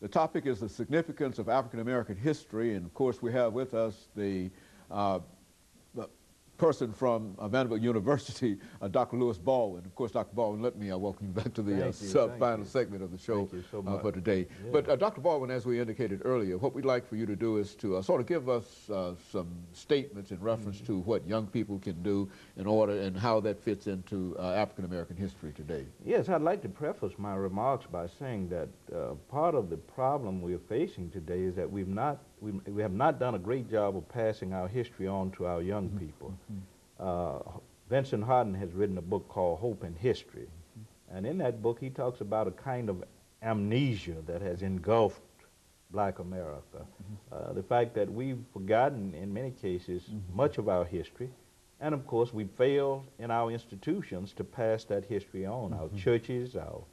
The topic is the significance of African American history, and of course we have with us the person from Vanderbilt University, Dr. LBaldwin. Of course, Dr. Baldwin, let me welcome you back to the final segment of the show for today. Yeah. But Dr. Baldwin, as we indicated earlier, what we'd like for you to do is to sort of give us some statements in reference to what young people can do in order and how that fits into African American history today. Yes, I'd like to preface my remarks by saying that part of the problem we're facing today is that we have not done a great job of passing our history on to our young people. Vincent Hardin has written a book called Hope and History, and in that book he talks about a kind of amnesia that has engulfed Black America. The fact that we've forgotten in many cases much of our history, and of course we failed in our institutions to pass that history on. Our churches, our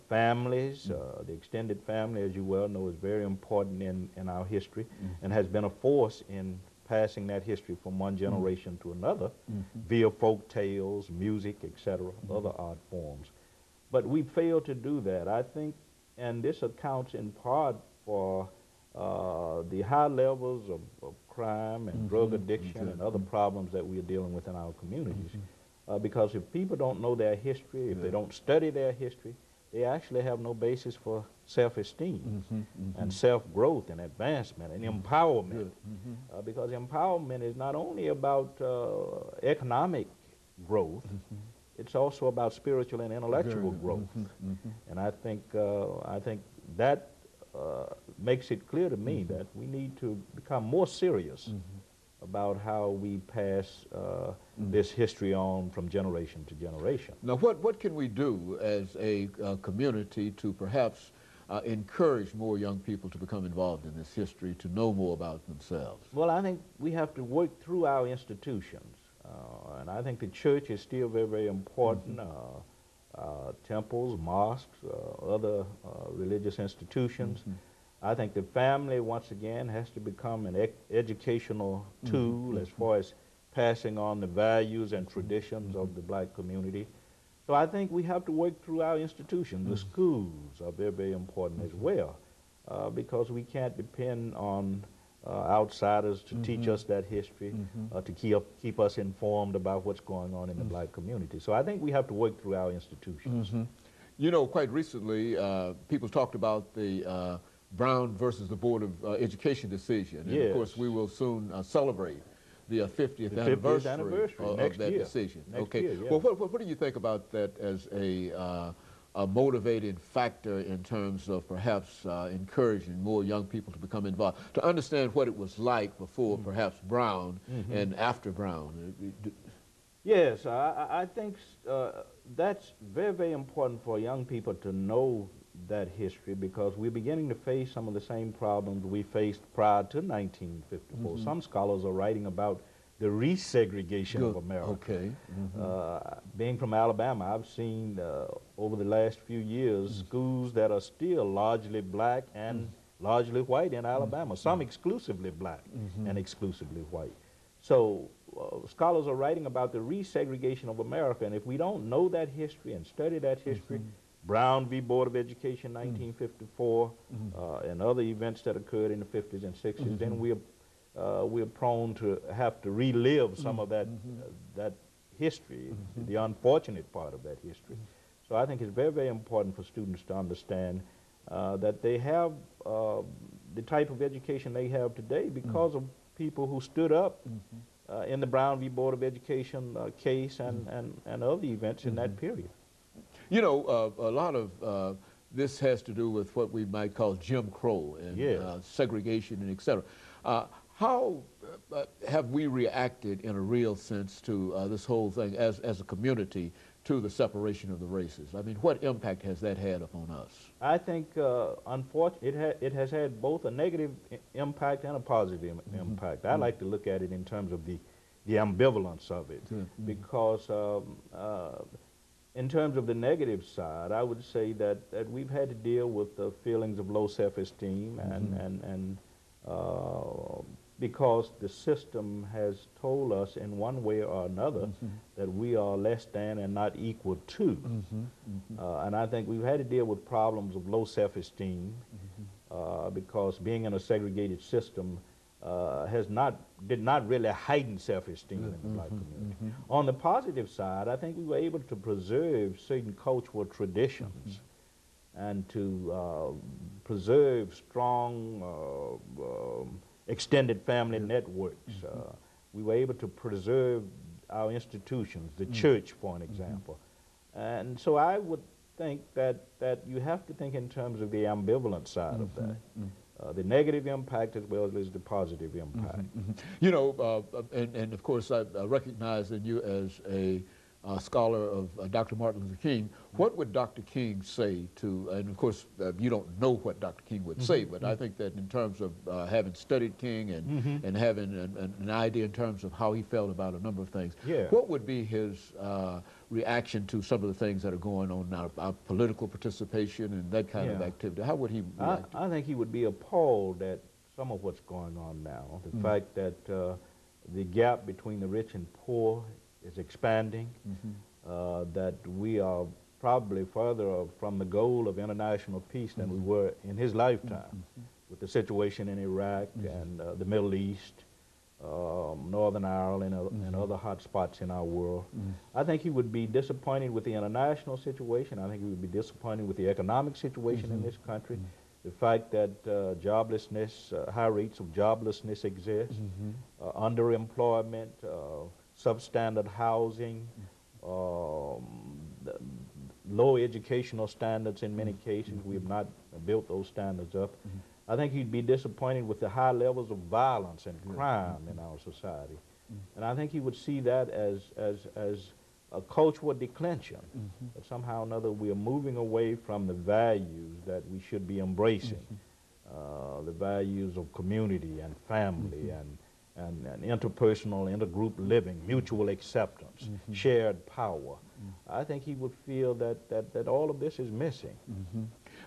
families, the extended family, as you well know, is very important in our history and has been a force in passing that history from one generation to another via folk tales, music, etc., other art forms. But we failed to do that, I think, and this accounts in part for the high levels of crime and drug addiction and other problems that we are dealing with in our communities. Because if people don't know their history, if they don't study their history, they actually have no basis for self-esteem and self-growth and advancement and empowerment. Because empowerment is not only about economic growth, it's also about spiritual and intellectual growth. And I think that makes it clear to me that we need to become more serious about how we pass this history on from generation to generation. Now, what can we do as a community to perhaps encourage more young people to become involved in this history, to know more about themselves? Well, I think we have to work through our institutions, and I think the church is still very, very important. Temples, mosques, other religious institutions. I think the family, once again, has to become an educational tool as far as passing on the values and traditions of the Black community. So I think we have to work through our institutions. The schools are very, very important as well, because we can't depend on outsiders to teach us that history, to keep us informed about what's going on in the Black community. So I think we have to work through our institutions. You know, quite recently, people talked about the Brown versus the Board of Education decision. And of course, we will soon celebrate the 50th anniversary of that decision. Well, what do you think about that as a motivating factor in terms of perhaps encouraging more young people to become involved, to understand what it was like before perhaps Brown and after Brown? Yes, I think that's very, very important for young people to know that history, because we're beginning to face some of the same problems we faced prior to 1954. Some scholars are writing about the resegregation of America. Being from Alabama, I've seen over the last few years schools that are still largely Black and largely white in Alabama, some exclusively Black and exclusively white. So scholars are writing about the resegregation of America, and if we don't know that history and study that history, Brown v. Board of Education 1954 and other events that occurred in the 50s and 60s, then we're prone to have to relive some of that history, the unfortunate part of that history. So I think it's very, very important for students to understand that they have the type of education they have today because of people who stood up in the Brown v. Board of Education case and other events in that period. You know, a lot of this has to do with what we might call Jim Crow and segregation and et cetera. How have we reacted in a real sense to this whole thing as a community to the separation of the races? I mean, what impact has that had upon us? I think, unfortunately, it has had both a negative impact and a positive impact. I like to look at it in terms of the ambivalence of it, because in terms of the negative side, I would say that we've had to deal with the feelings of low self-esteem and because the system has told us in one way or another that we are less than and not equal to. And I think we've had to deal with problems of low self-esteem because being in a segregated system did not really heighten self-esteem in the black community. On the positive side, I think we were able to preserve certain cultural traditions and to preserve strong extended family networks. We were able to preserve our institutions, the church, for an example. And so I would think that you have to think in terms of the ambivalent side of that. The negative impact as well as the positive impact. You know, and of course I recognize in you as a scholar of Dr. Martin Luther King. What would Dr. King say to, and of course you don't know what Dr. King would say, but I think that in terms of having studied King and having an idea in terms of how he felt about a number of things, what would be his reaction to some of the things that are going on now, our political participation and that kind of activity? How would he react? I think he would be appalled at some of what's going on now. The fact that the gap between the rich and poor is expanding, that we are probably further from the goal of international peace than we were in his lifetime, with the situation in Iraq and the Middle East, Northern Ireland, and other hot spots in our world. I think he would be disappointed with the international situation. I think he would be disappointed with the economic situation in this country. The fact that joblessness, high rates of joblessness exist, underemployment, substandard housing, low educational standards in many cases. We have not built those standards up. I think he'd be disappointed with the high levels of violence and crime in our society. And I think he would see that as a cultural declension, that somehow or another we are moving away from the values that we should be embracing, the values of community and family and interpersonal, intergroup living, mutual acceptance, shared power. I think he would feel that all of this is missing.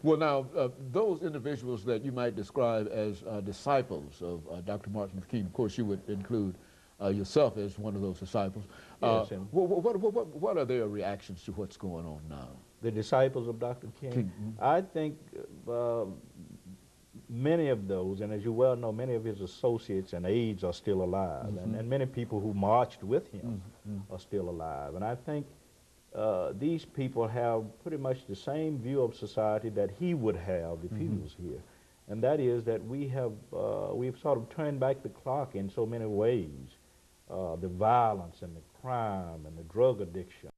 Well, now, those individuals that you might describe as disciples of Dr. Martin Luther King, of course you would include yourself as one of those disciples. Yes, what are their reactions to what's going on now? The disciples of Dr. King? I think many of those, and as you well know, many of his associates and aides are still alive, and many people who marched with him are still alive. And I think these people have pretty much the same view of society that he would have if he was here. And that is that we've sort of turned back the clock in so many ways. The violence and the crime and the drug addiction